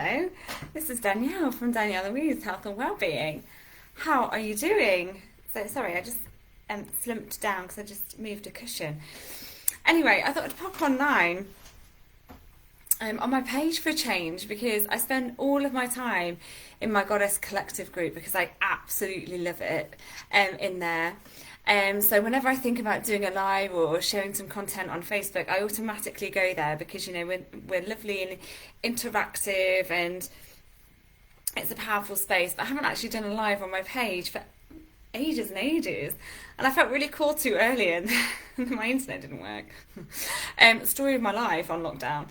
Hello, this is Danielle from Danielle Louise Health and Wellbeing. How are you doing? So sorry, I just slumped down because I just moved a cushion. Anyway, I thought I'd pop online on my page for a change because I spend all of my time in my Goddess Collective group because I absolutely love it in there. So whenever I think about doing a live or sharing some content on Facebook, I automatically go there because, you know, we're lovely and interactive and it's a powerful space. But I haven't actually done a live on my page for ages and ages. And I felt really called to earlier and my internet didn't work. Story of my life on lockdown.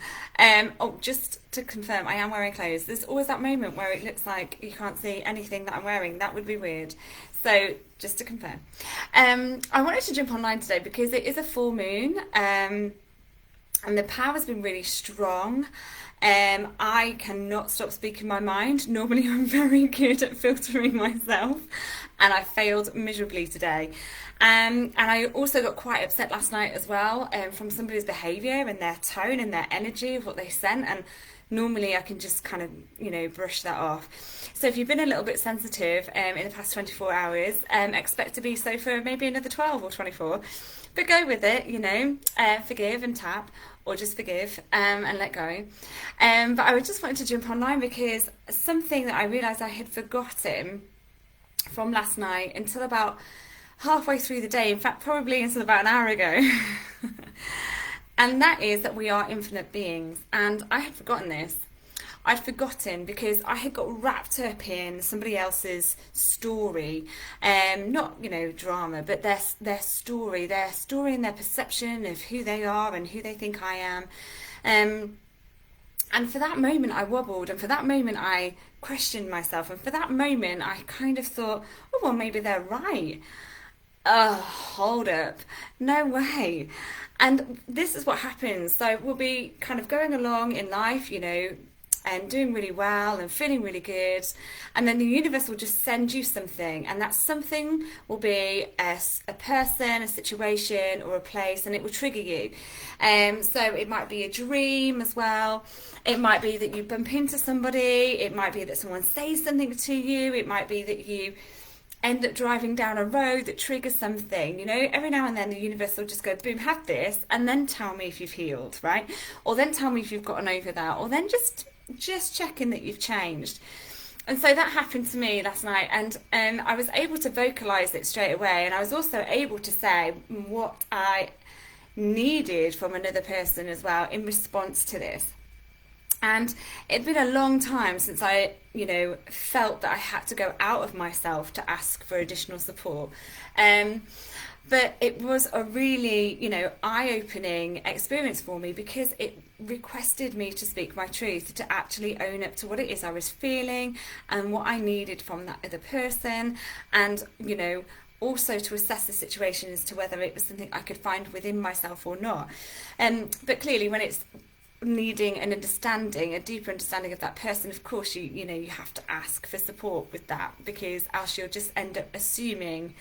Just to confirm, I am wearing clothes. There's always that moment where it looks like you can't see anything that I'm wearing. That would be weird. So just to confirm. I wanted to jump online today because it is a full moon and the power's been really strong. I cannot stop speaking my mind. Normally I'm very good at filtering myself and I failed miserably today. And I also got quite upset last night as well from somebody's behaviour and their tone and their energy of what they sent, and normally I can just kind of, you know, brush that off. So if you've been a little bit sensitive in the past 24 hours, expect to be so for maybe another 12 or 24. But go with it, you know, forgive and tap, or just forgive and let go. But I just wanted to jump online because something that I realised I had forgotten from last night until about halfway through the day, in fact probably until about an hour ago. And that is that we are infinite beings. And I had forgotten this. I'd forgotten because I had got wrapped up in somebody else's story, not, you know, drama, but their story and their perception of who they are and who they think I am. And for that moment I wobbled, and for that moment I questioned myself, and for that moment I kind of thought, oh, well, maybe they're right. Hold up, no way. And this is what happens. So we'll be kind of going along in life, you know, and doing really well and feeling really good, and then the universe will just send you something, and that something will be a person, a situation, or a place, and it will trigger you. So it might be a dream as well. It might be that you bump into somebody. It might be that someone says something to you. It might be that you end up driving down a road that triggers something. You know, every now and then the universe will just go, boom, have this, and then tell me if you've healed, right? Or then tell me if you've gotten over that, or then just checking that you've changed. And so that happened to me last night, and I was able to vocalize it straight away, and I was also able to say what I needed from another person as well in response to this. And it'd been a long time since I, you know, felt that I had to go out of myself to ask for additional support. But it was a really, you know, eye-opening experience for me because it requested me to speak my truth, to actually own up to what it is I was feeling and what I needed from that other person, and, you know, also to assess the situation as to whether it was something I could find within myself or not. But clearly when it's needing an understanding, a deeper understanding of that person, of course you know, you have to ask for support with that, because else you'll just end up assuming,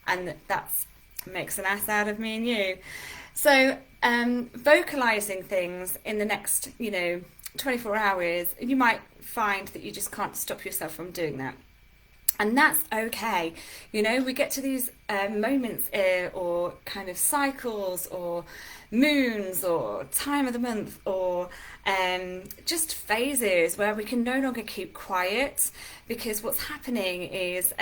and that's makes an ass out of me and you. So vocalizing things in the next, you know, 24 hours, you might find that you just can't stop yourself from doing that. And that's okay. You know, we get to these moments or kind of cycles or moons or time of the month or just phases where we can no longer keep quiet, because what's happening is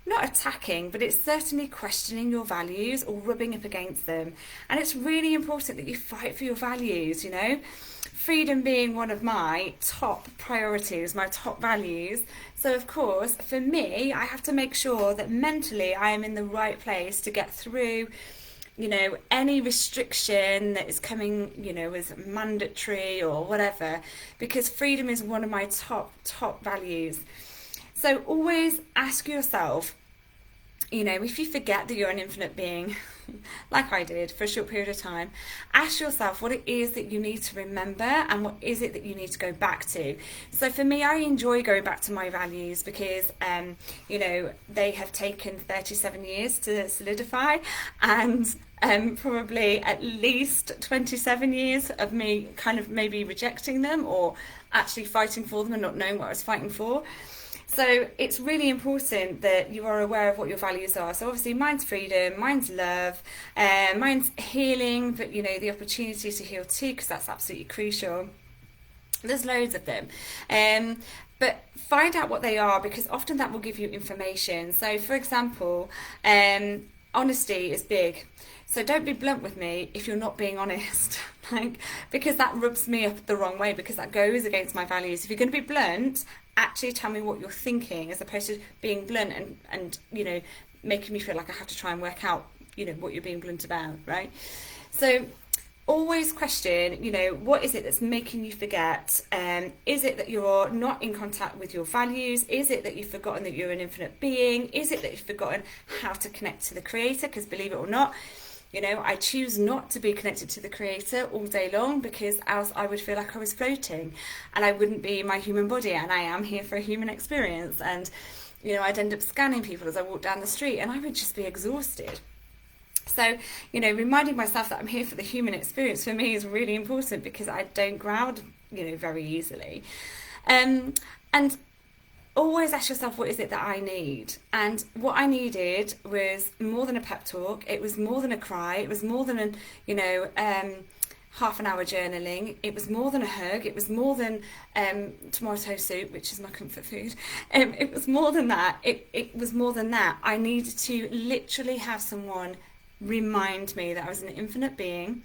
not attacking, but it's certainly questioning your values or rubbing up against them. And it's really important that you fight for your values, you know. Freedom being one of my top priorities, my top values. So of course, for me, I have to make sure that mentally I am in the right place to get through, you know, any restriction that is coming, you know, as mandatory or whatever, because freedom is one of my top values. So always ask yourself, you know, if you forget that you're an infinite being, like I did for a short period of time, ask yourself what it is that you need to remember and what is it that you need to go back to. So for me, I enjoy going back to my values because, you know, they have taken 37 years to solidify, and probably at least 27 years of me kind of maybe rejecting them or actually fighting for them and not knowing what I was fighting for. So it's really important that you are aware of what your values are. So obviously mine's freedom, mine's love, mine's healing, but you know, the opportunity to heal too, because that's absolutely crucial. There's loads of them. But find out what they are, because often that will give you information. So for example, honesty is big. So don't be blunt with me if you're not being honest, like, because that rubs me up the wrong way, because that goes against my values. If you're going to be blunt, actually tell me what you're thinking, as opposed to being blunt and you know, making me feel like I have to try and work out, you know, what you're being blunt about, right? So always question, you know, what is it that's making you forget? Is it that you're not in contact with your values? Is it that you've forgotten that you're an infinite being? Is it that you've forgotten how to connect to the creator? Because believe it or not, you know, I choose not to be connected to the creator all day long, because else I would feel like I was floating and I wouldn't be my human body, and I am here for a human experience. And, you know, I'd end up scanning people as I walk down the street and I would just be exhausted. So, you know, reminding myself that I'm here for the human experience for me is really important, because I don't ground, you know, very easily. And always ask yourself, what is it that I need? And what I needed was more than a pep talk. It was more than a cry. It was more than a, you know, half an hour journaling. It was more than a hug. It was more than tomato soup, which is my comfort food. It was more than that. It was more than that. I needed to literally have someone remind me that I was an infinite being,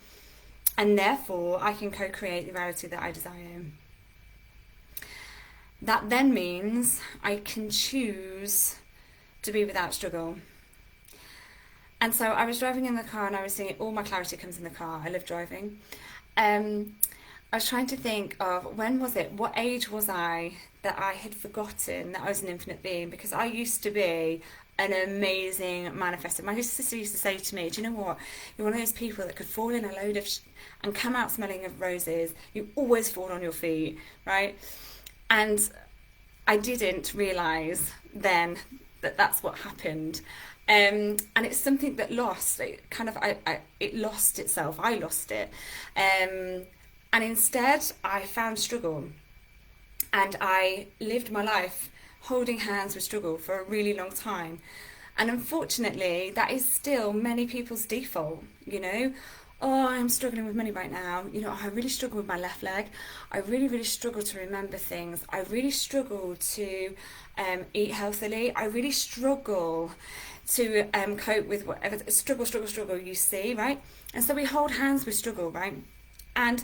and therefore I can co-create the reality that I desire. That then means I can choose to be without struggle. And so I was driving in the car and I was thinking, all my clarity comes in the car. I love driving. I was trying to think of, when was it? What age was I that I had forgotten that I was an infinite being? Because I used to be an amazing manifester. My sister used to say to me, do you know what? You're one of those people that could fall in a load of and come out smelling of roses. You always fall on your feet, right? And I didn't realise then that that's what happened. And it's something that lost. It kind of, it lost itself. I lost it. And instead, I found struggle. And I lived my life holding hands with struggle for a really long time. And unfortunately, that is still many people's default, you know. Oh, I'm struggling with money right now. You know, I really struggle with my left leg. I really, really struggle to remember things. I really struggle to eat healthily. I really struggle to cope with whatever. Struggle, you see, right? And so we hold hands with struggle, right? And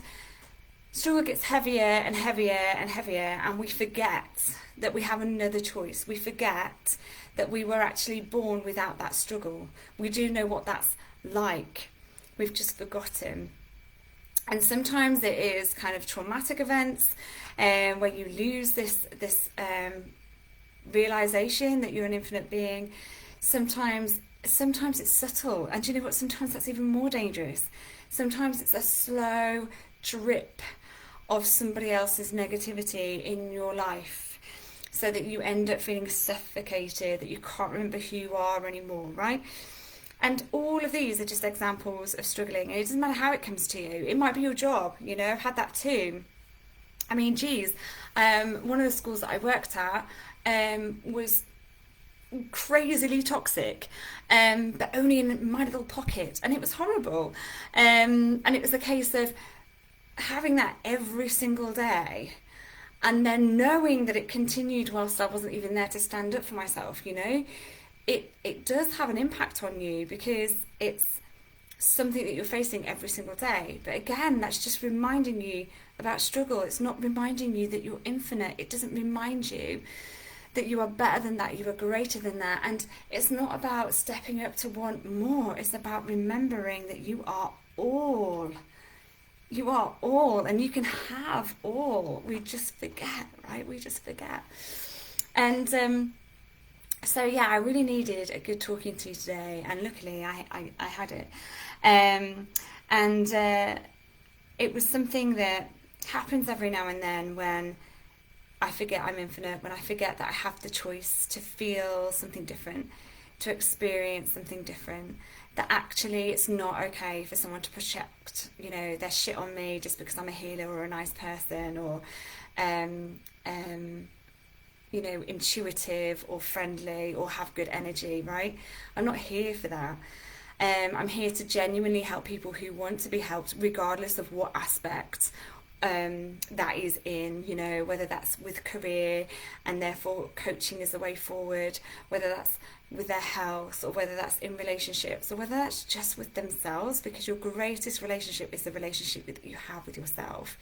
struggle gets heavier and heavier and heavier, and we forget that we have another choice. We forget that we were actually born without that struggle. We do know what that's like. We've just forgotten. And sometimes it is kind of traumatic events where you lose this realization that you're an infinite being. Sometimes it's subtle, and do you know what? Sometimes that's even more dangerous. Sometimes it's a slow drip of somebody else's negativity in your life, so that you end up feeling suffocated, that you can't remember who you are anymore, right? And all of these are just examples of struggling. And it doesn't matter how it comes to you. It might be your job, you know, I've had that too. I mean, geez, one of the schools that I worked at was crazily toxic, but only in my little pocket. And it was horrible. And it was a case of having that every single day, and then knowing that it continued whilst I wasn't even there to stand up for myself, you know. It does have an impact on you, because it's something that you're facing every single day. But again, that's just reminding you about struggle. It's not reminding you that you're infinite. It doesn't remind you that you are better than that, you are greater than that. And it's not about stepping up to want more. It's about remembering that you are all. You are all, and you can have all. We just forget, right? We just forget. And so yeah, I really needed a good talking to today, and luckily I had it. It was something that happens every now and then, when I forget I'm infinite, when I forget that I have the choice to feel something different, to experience something different, that actually it's not okay for someone to project, you know, their shit on me just because I'm a healer or a nice person, or you know, intuitive or friendly or have good energy, right? I'm not here for that. I'm here to genuinely help people who want to be helped, regardless of what aspect that is in, you know, whether that's with career and therefore coaching is the way forward, whether that's with their health, or whether that's in relationships, or whether that's just with themselves, because your greatest relationship is the relationship that you have with yourself.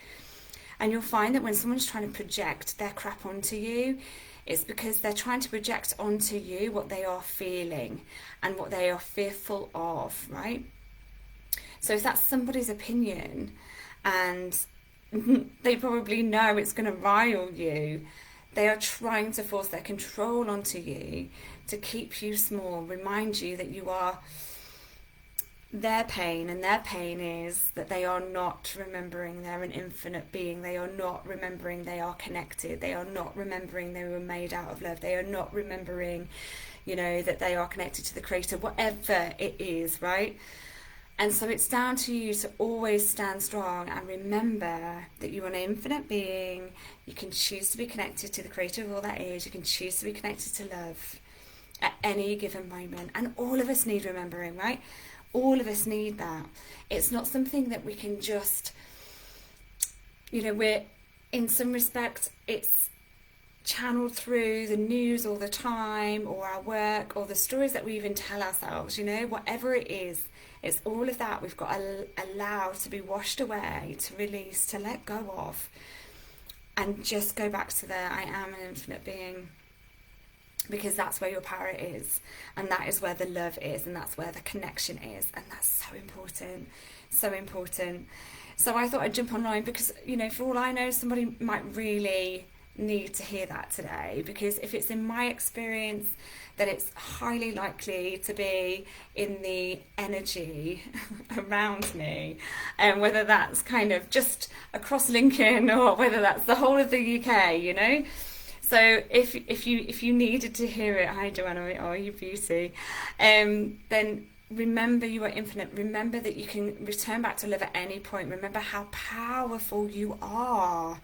And you'll find that when someone's trying to project their crap onto you, it's because they're trying to project onto you what they are feeling and what they are fearful of, right? So if that's somebody's opinion and they probably know it's going to rile you, they are trying to force their control onto you to keep you small, remind you that you are their pain, and their pain is that they are not remembering they're an infinite being. They are not remembering they are connected. They are not remembering they were made out of love. They are not remembering, you know, that they are connected to the Creator, whatever it is, right? And so it's down to you to always stand strong and remember that you are an infinite being. You can choose to be connected to the Creator of all that is. You can choose to be connected to love at any given moment. And all of us need remembering, right? All of us need that. It's not something that we can just, you know, we're, in some respect, it's channeled through the news all the time, or our work, or the stories that we even tell ourselves, you know, whatever it is, it's all of that we've got to allow to be washed away, to release, to let go of, and just go back to the I am an infinite being. Because that's where your power is, and that is where the love is, and that's where the connection is, and that's so important, so important. So I thought I'd jump online because, you know, for all I know, somebody might really need to hear that today, because if it's in my experience, then it's highly likely to be in the energy around me, and whether that's kind of just across Lincoln or whether that's the whole of the UK, you know. So if you needed to hear it, hi Joanna, oh you beauty, then remember you are infinite. Remember that you can return back to love at any point. Remember how powerful you are,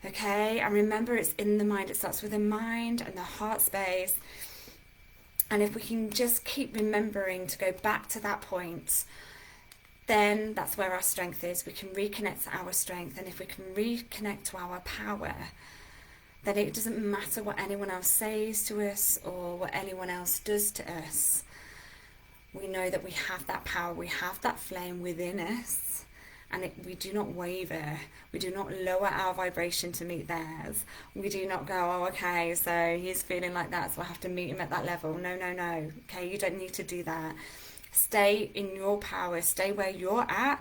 okay? And remember it's in the mind. It starts with the mind and the heart space. And if we can just keep remembering to go back to that point, then that's where our strength is. We can reconnect to our strength. And if we can reconnect to our power, then it doesn't matter what anyone else says to us or what anyone else does to us. We know that we have that power, we have that flame within us, and we do not waver. We do not lower our vibration to meet theirs. We do not go, oh, okay, so he's feeling like that, so I have to meet him at that level. No, no, no. Okay, you don't need to do that. Stay in your power, stay where you're at,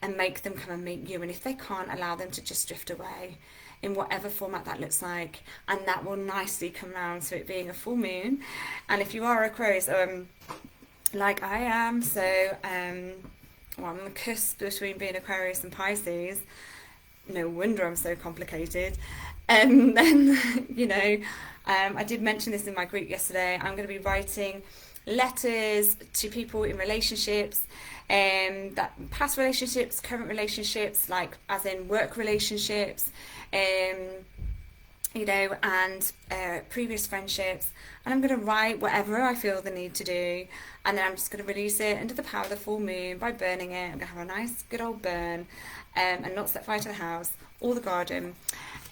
and make them come and meet you. And if they can't, allow them to just drift away, in whatever format that looks like, and that will nicely come round to it being a full moon. And if you are Aquarius, like I am, so well, I'm on the cusp between being Aquarius and Pisces. No wonder I'm so complicated. And then, you know, I did mention this in my group yesterday. I'm going to be writing letters to people in relationships, that past relationships, current relationships, like as in work relationships, you know, and previous friendships. And I'm going to write whatever I feel the need to do, and then I'm just going to release it under the power of the full moon by burning it. I'm going to have a nice good old burn, and not set fire to the house or the garden,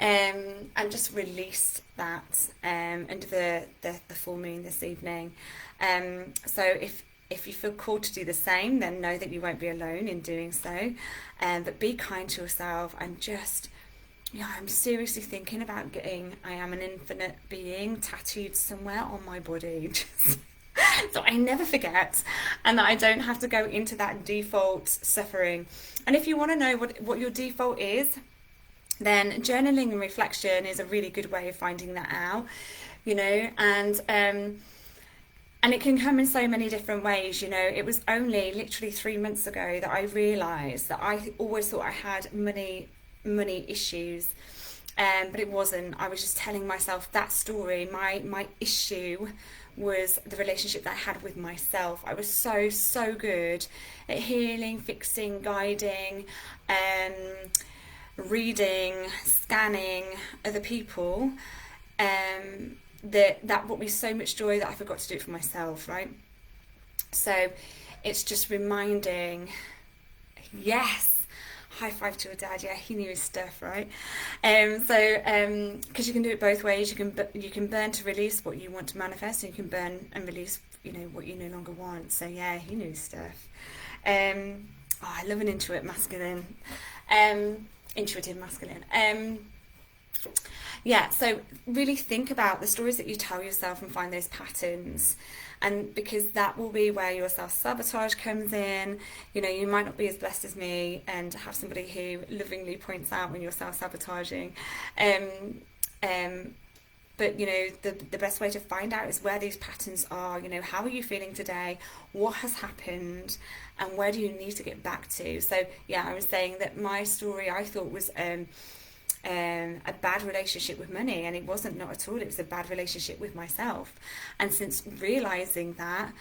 and just release that under the full moon this evening. So if you feel called to do the same, then know that you won't be alone in doing so, but be kind to yourself, and just, yeah, I'm seriously thinking about getting I am an infinite being tattooed somewhere on my body, just so I never forget, and that I don't have to go into that default suffering. And if you want to know what your default is, then journaling and reflection is a really good way of finding that out, you know. And it can come in so many different ways, you know. It was only literally 3 months ago that I realised that I always thought I had money issues, But it wasn't. I was just telling myself that story. My issue was the relationship that I had with myself. I was so good at healing, fixing, guiding, reading, scanning other people, that brought me so much joy that I forgot to do it for myself, right? So it's just reminding, yes, high five to your dad. Yeah, he knew his stuff, right? Because you can do it both ways. You can burn to release what you want to manifest, and you can burn and release, what you no longer want. So yeah, he knew his stuff. I love an intuitive masculine. Yeah, so really think about the stories that you tell yourself and find those patterns. And because that will be where your self-sabotage comes in. You might not be as blessed as me and have somebody who lovingly points out when you're self-sabotaging. But, the best way to find out is where these patterns are. How are you feeling today? What has happened? And where do you need to get back to? So, yeah, I was saying that my story I thought was a bad relationship with money, and it wasn't, not at all. It was a bad relationship with myself. And since realizing that,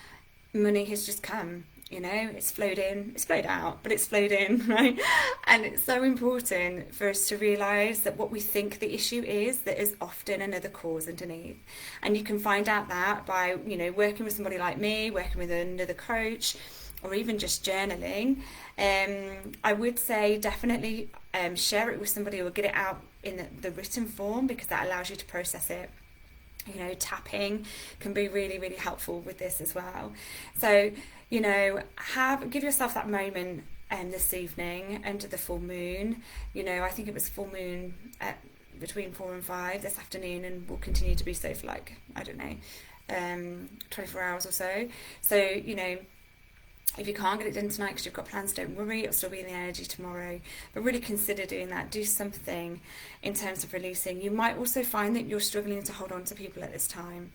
money has just come. It's flowed in, it's flowed out, but it's flowed in, right? And it's so important for us to realize that what we think the issue is, that is often another cause underneath. And you can find out that by working with somebody like me, working with another coach, or even just journaling. I would say definitely share it with somebody, or get it out in the written form, because that allows you to process it. Tapping can be really, really helpful with this as well. So, give yourself that moment this evening under the full moon. I think it was full moon at between 4 and 5 this afternoon, and will continue to be so for 24 hours or so. So, if you can't get it done tonight because you've got plans, don't worry, it'll still be in the energy tomorrow. But really consider doing that. Do something in terms of releasing. You might also find that you're struggling to hold on to people at this time.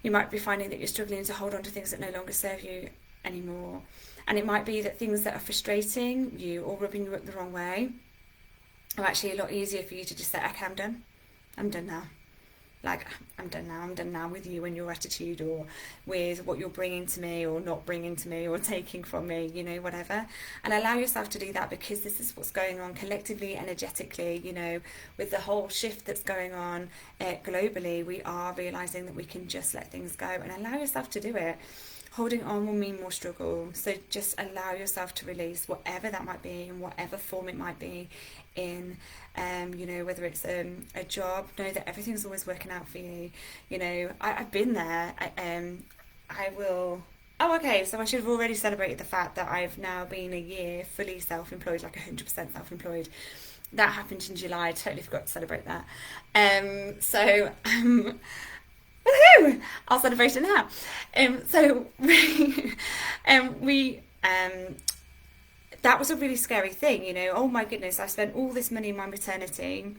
You might be finding that you're struggling to hold on to things that no longer serve you anymore. And it might be that things that are frustrating you or rubbing you up the wrong way are actually a lot easier for you to just say, okay, I'm done. I'm done now. I'm done now with you and your attitude, or with what you're bringing to me or not bringing to me, or taking from me, whatever. And allow yourself to do that, because this is what's going on collectively, energetically, with the whole shift that's going on globally. We are realising that we can just let things go, and allow yourself to do it. Holding on will mean more struggle. So just allow yourself to release whatever that might be, in whatever form it might be in, whether it's a job. Know that everything's always working out for you. I've been there. I will... Oh, okay, so I should have already celebrated the fact that I've now been a year fully self-employed, 100% self-employed. That happened in July. I totally forgot to celebrate that. Woohoo! I'll celebrate it now. That was a really scary thing, Oh my goodness, I spent all this money in my maternity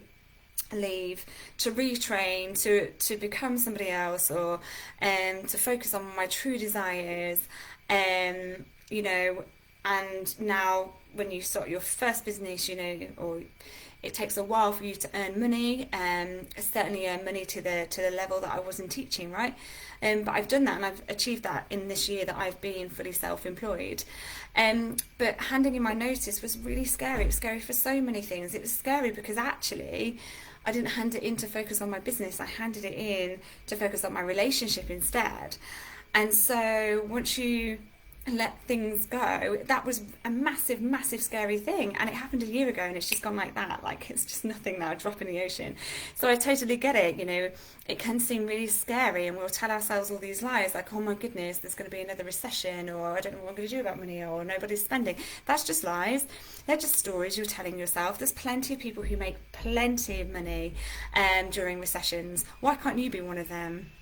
leave to retrain, to become somebody else, or to focus on my true desires, and now when you start your first business, or it takes a while for you to earn money, certainly earn money to the level that I wasn't teaching, right? But I've done that, and I've achieved that in this year that I've been fully self-employed. But handing in my notice was really scary. It was scary for so many things. It was scary because actually I didn't hand it in to focus on my business. I handed it in to focus on my relationship instead. And so once you let things go, that was a massive, massive scary thing, and it happened a year ago, and it's just gone like that. It's just nothing now, a drop in the ocean. So I totally get it. It can seem really scary, and we'll tell ourselves all these lies like, oh my goodness, there's going to be another recession, or I don't know what I'm going to do about money, or nobody's spending. That's just lies. They're just stories you're telling yourself. There's plenty of people who make plenty of money during recessions. Why can't you be one of them?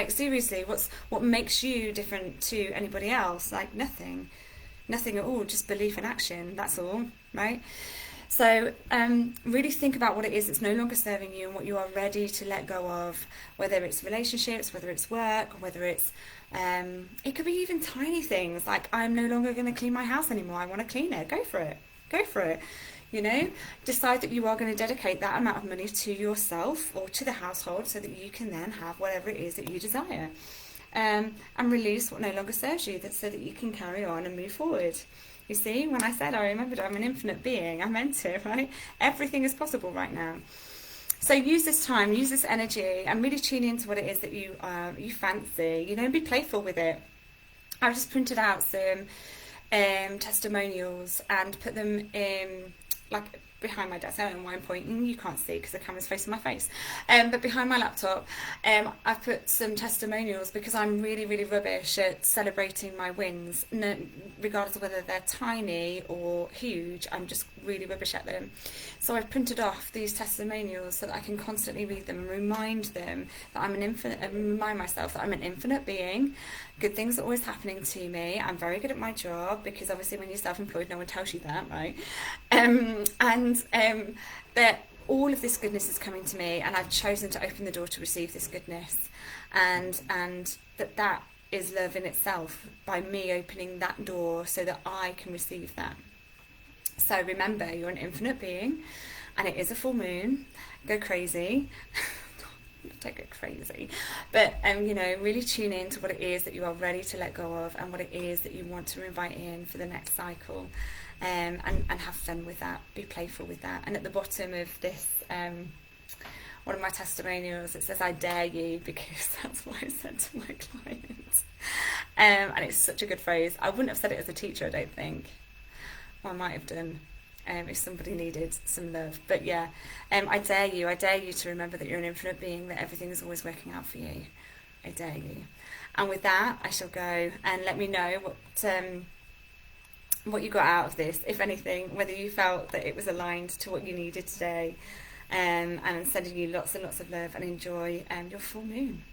Seriously, what makes you different to anybody else? Nothing at all, just belief and action, that's all, right? So really think about what it is that's no longer serving you, and what you are ready to let go of, whether it's relationships, whether it's work, whether it's it could be even tiny things, like I'm no longer going to clean my house anymore. I want to clean it. Go for it. You know, decide that you are going to dedicate that amount of money to yourself or to the household so that you can then have whatever it is that you desire. And release what no longer serves you, so that you can carry on and move forward. You see, when I said I remembered I'm an infinite being, I meant it, right? Everything is possible right now. So use this time, use this energy, and really tune into what it is that you fancy. You know, be playful with it. I've just printed out some testimonials and put them in, like, behind my desk. I don't know why I'm pointing, you can't see because the camera's facing my face, but behind my laptop I've put some testimonials, because I'm really, really rubbish at celebrating my wins, regardless of whether they're tiny or huge. I'm just really rubbish at them. So I've printed off these testimonials so that I can constantly read them and remind them that I'm an infinite, and remind myself that I'm an infinite being. Good things are always happening to me. I'm very good at my job, because obviously when you're self-employed, no one tells you that, right? And that all of this goodness is coming to me, and I've chosen to open the door to receive this goodness, and that is love in itself, by me opening that door so that I can receive that. So remember, you're an infinite being, and it is a full moon. Go crazy. Don't go crazy, but you know, really tune in to what it is that you are ready to let go of, and what it is that you want to invite in for the next cycle, and have fun with that. Be playful with that. And at the bottom of this, one of my testimonials, it says, "I dare you," because that's what I said to my clients, and it's such a good phrase. I wouldn't have said it as a teacher, I don't think. Well, I might have done. If somebody needed some love. But yeah, I dare you to remember that you're an infinite being, that everything is always working out for you. I dare you. And with that, I shall go, and let me know what you got out of this, if anything, whether you felt that it was aligned to what you needed today, and I'm sending you lots and lots of love, and enjoy your full moon.